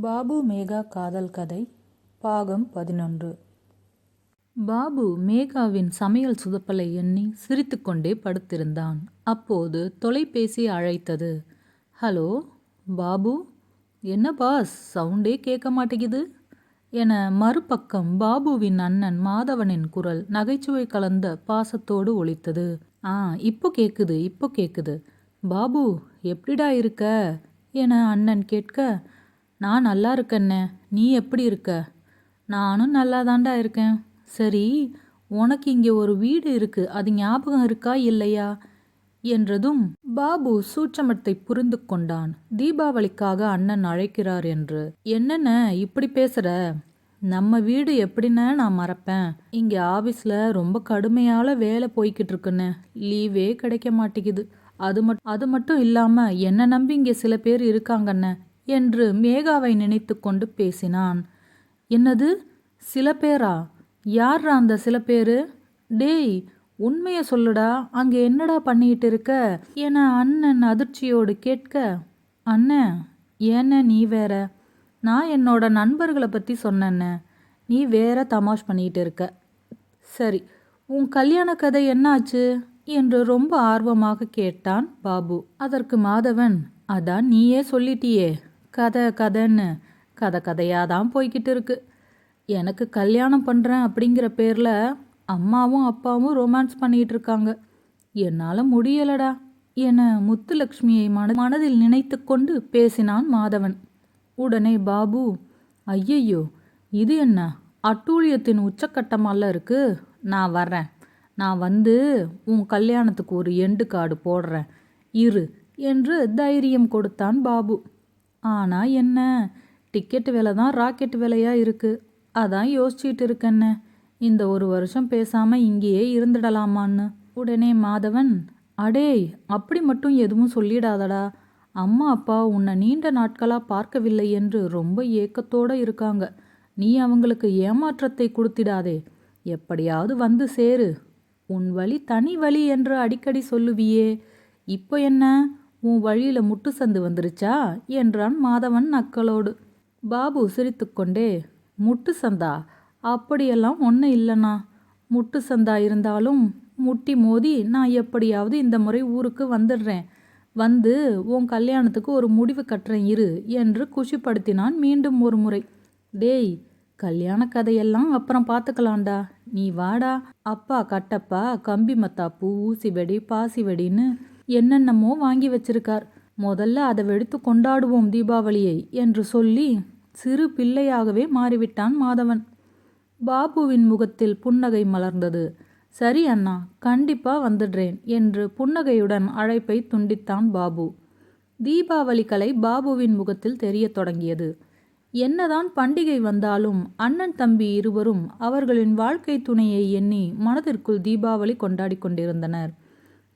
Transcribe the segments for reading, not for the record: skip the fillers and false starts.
பாபு மேகா காதல் கதை பாகம் 11. பாபு மேகாவின் சமையல் சுதப்பலை எண்ணி சிரித்துக்கொண்டே படுத்திருந்தான். அப்போது தொலைபேசி அழைத்தது. ஹலோ பாபு, என்ன பாஸ், சவுண்டே கேட்க மாட்டேங்குது என மறுபக்கம் பாபுவின் அண்ணன் மாதவனின் குரல் நகைச்சுவை கலந்த பாசத்தோடு ஒலித்தது. இப்போ கேக்குது. பாபு எப்படிடா இருக்க என அண்ணன் கேட்க, நான் நல்லா இருக்கண்ணே, நீ எப்படி இருக்க? நானும் நல்லா தாண்டா இருக்கேன். சரி, உனக்கு இங்கே ஒரு வீடு இருக்கு, அது ஞாபகம் இருக்கா இல்லையா என்றதும் பாபு சூட்சமத்தை புரிந்து கொண்டான். தீபாவளிக்காக அண்ணன் அழைக்கிறார் என்று. என்னென்ன இப்படி பேசுற? நம்ம வீடு எப்படின்னு நான் மறப்பேன். இங்கே ஆஃபீஸில் ரொம்ப கடுமையால வேலை போய்கிட்டு இருக்குன்னு, லீவே கிடைக்க மாட்டேங்குது. அது மட்டும் இல்லாமல் என்னை நம்பி இங்கே சில பேர் இருக்காங்கண்ணே என்று மேகாவை நினைத்து கொண்டு பேசினான். என்னது, சில பேரா? யார்ரா அந்த சில பேரு? டேய், உண்மையை சொல்லுடா, அங்கே என்னடா பண்ணிக்கிட்டு இருக்க என அண்ணன் அதிர்ச்சியோடு கேட்க, அண்ணன் ஏன்ன நீ வேற, நான் என்னோட நண்பர்களை பற்றி சொன்னேன்ன, நீ வேற தமாஷ் பண்ணிக்கிட்டு இருக்க. சரி, உன் கல்யாண கதை என்னாச்சு என்று ரொம்ப ஆர்வமாக கேட்டான் பாபு. அதற்கு மாதவன், அதான் நீயே சொல்லிட்டியே, கதைன்னு கதையாக தான் போய்கிட்டு இருக்கு. எனக்கு கல்யாணம் பண்ணுறேன் அப்படிங்கிற பேரில் அம்மாவும் அப்பாவும் ரொமான்ஸ் பண்ணிகிட்டு இருக்காங்க. என்னால் முடியலடா என முத்துலக்ஷ்மியை மனதில் நினைத்து கொண்டு பேசினான் மாதவன். உடனே பாபு, ஐயையோ, இது என்ன அட்டூழியத்தின் உச்சக்கட்டமால இருக்கு. நான் வர்றேன், நான் வந்து உன் கல்யாணத்துக்கு ஒரு எண்டு கார்டு போடுறேன் இரு என்று தைரியம் கொடுத்தான் பாபு. ஆனால் என்ன, டிக்கெட்டு விலை தான் ராக்கெட் விலையாக இருக்குது. அதான் யோசிச்சுட்டு இருக்கேன்ன, இந்த ஒரு வருஷம் பேசாமல் இங்கேயே இருந்துடலாமான்னு. உடனே மாதவன், அடேய், அப்படி மட்டும் எதுவும் சொல்லிடாதடா. அம்மா அப்பா உன்னை நீண்ட நாட்களாக பார்க்கவில்லை என்று ரொம்ப ஏக்கத்தோடு இருக்காங்க. நீ அவங்களுக்கு ஏமாற்றத்தை கொடுத்திடாதே. எப்படியாவது வந்து சேரு. உன் வழி தனி வழி என்று அடிக்கடி சொல்லுவியே, இப்போ என்ன உன் வழியில் முட்டு சந்து வந்துருச்சா என்றான் மாதவன் நக்கலோடு. பாபு சிரித்துக்கொண்டே, முட்டு சந்தா அப்படியெல்லாம் ஒன்றும் இல்லைண்ணா. முட்டு சந்தா இருந்தாலும் முட்டி மோதி நான் எப்படியாவது இந்த முறை ஊருக்கு வந்துடுறேன். வந்து உன் கல்யாணத்துக்கு ஒரு முடிவு கட்டுறேன் இரு என்று குஷிப்படுத்தினான் மீண்டும் ஒரு முறை. டேய், கல்யாண கதையெல்லாம் அப்புறம் பார்த்துக்கலாம்டா, நீ வாடா. அப்பா கட்டப்பா கம்பி மத்தாப்பு ஊசி வெடி பாசி வெடின்னு என்னென்னமோ வாங்கி வச்சிருக்கார். முதல்ல அதை வெடித்து கொண்டாடுவோம் தீபாவளியை என்று சொல்லி சிறு பிள்ளையாகவே மாறிவிட்டான் மாதவன். பாபுவின் முகத்தில் புன்னகை மலர்ந்தது. சரி அண்ணா, கண்டிப்பா வந்துடுறேன் என்று புன்னகையுடன் அழைப்பை துண்டித்தான் பாபு. தீபாவளி கலை பாபுவின் முகத்தில் தெரிய தொடங்கியது. என்னதான் பண்டிகை வந்தாலும் அண்ணன் தம்பி இருவரும் அவர்களின் வாழ்க்கை துணையை எண்ணி மனதிற்குள் தீபாவளி கொண்டாடி கொண்டிருந்தனர்.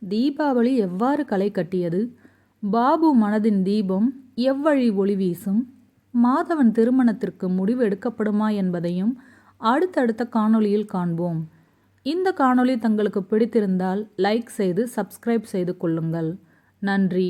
தீபாவளி எவ்வாறு களை கட்டியது? பாபு மனதின் தீபம் எவ்வழி ஒளி வீசும்? மாதவன் திருமணத்திற்கு முடிவு எடுக்கப்படுமா என்பதையும் அடுத்தடுத்த காணொளியில் காண்போம். இந்த காணொளி தங்களுக்கு பிடித்திருந்தால் லைக் செய்து சப்ஸ்கிரைப் செய்து கொள்ளுங்கள். நன்றி.